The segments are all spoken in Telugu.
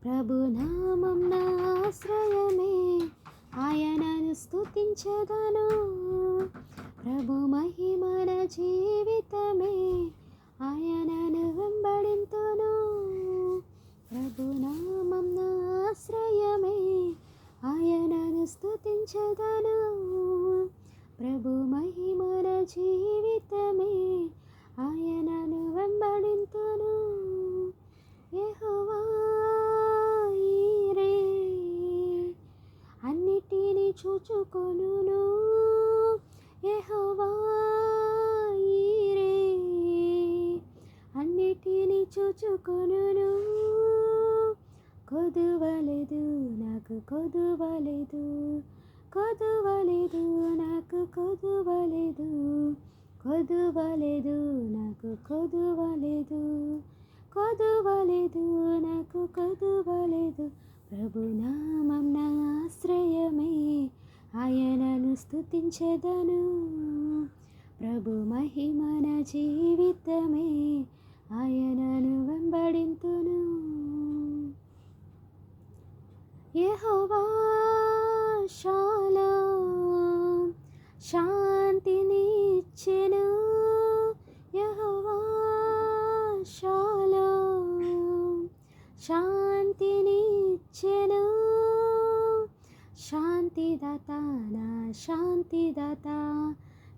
ప్రభునామం నా ఆశ్రయమే, ఆయనను స్తుతించెదను. ప్రభు మహిమ నా జీవితమే, ఆయనను వెంబడింతును. ప్రభునామం నా ఆశ్రయమే, ఆయనను స్తుతించెదను. ప్రభు మహిమ నా జీవితమే, ఆయనను వెంబడింతును. యెహోవా ఈరే అన్నిటిని చూచుకొనును. యెహోవా ఈరే అన్నిటిని చూచుకొనును. కొదువలేదు నాకు కొదువలేదు, కొదువలేదు నాకు కొదువలేదు, కొదువలేదు నాకు కొదువలేదు, కొదువలేదు నాకు కొదువలేదు. ప్రభునామం నా ఆశ్రయమే, ఆయనను స్తుతించెదను. ప్రభు మహిమ నా జీవితమే, ఆయనను వెంబడింతును. యెహోవా షాలోమ్ శాంతిని ఇచ్చెను. యెహోవా షాలోమ్ శాంతిని ఇచ్చెను. శాంతిదాత నా శాంతిదాత,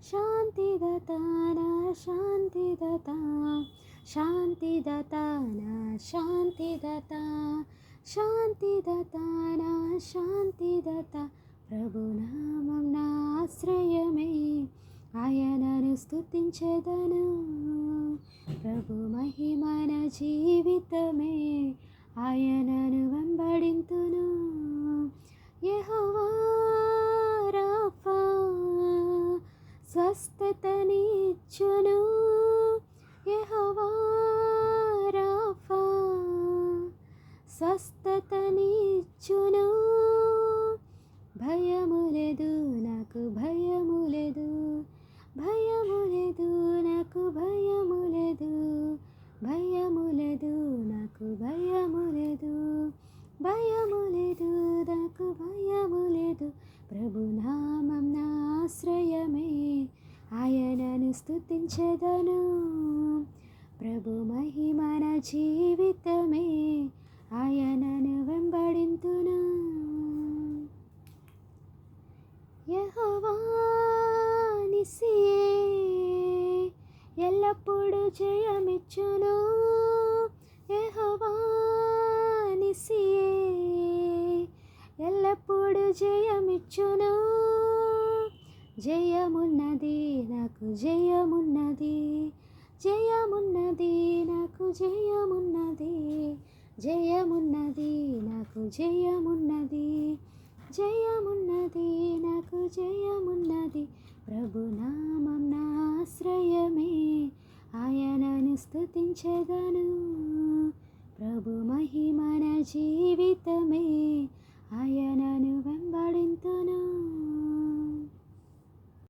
శాంతిదాత నా శాంతిదాత, శాంతిదాత నా శాంతిదాత, శాంతిదాత నా శాంతిదాత. ప్రభునామం నా ఆశ్రయమే, ఆయనను స్తుతించెదను. ప్రభు మహిమ నా జీవితమే, ఆయనను వెంబడింతును. యెహోవా రాఫా స్వస్థతనిచ్చును. యెహోవా రాఫా స్వస్థతనిచ్చును. భయము లేదు నాకు భయము లేదు, భయము లేదు నాకు భయము లేదు, భయము లేదు నాకు భయము లేదు, భయము లేదు నాకు భయము లేదు. ప్రభునామం నా ఆశ్రయమే, ఆయనను స్తుతించెదను. ప్రభు మహిమ నా జీవితమే, ఆయనను వెంబడింతును. యెహోవా నిస్సియే ఎల్లప్పుడూ జయమిచ్చును. యెహోవా నిస్సియే ఎల్లప్పుడూ జయమిచ్చును. జయమున్నది నాకు జయమున్నది, జయమున్నది నాకు జయమున్నది, జయమున్నది నాకు జయమున్నది, జయమున్నది నాకు జయమున్నది. ప్రభునామం నా ఆశ్రయమే, ఆయనను స్తుతించెదను. ప్రభు మహిమ నా జీవితమే, ఆయనను వెంబడింతును.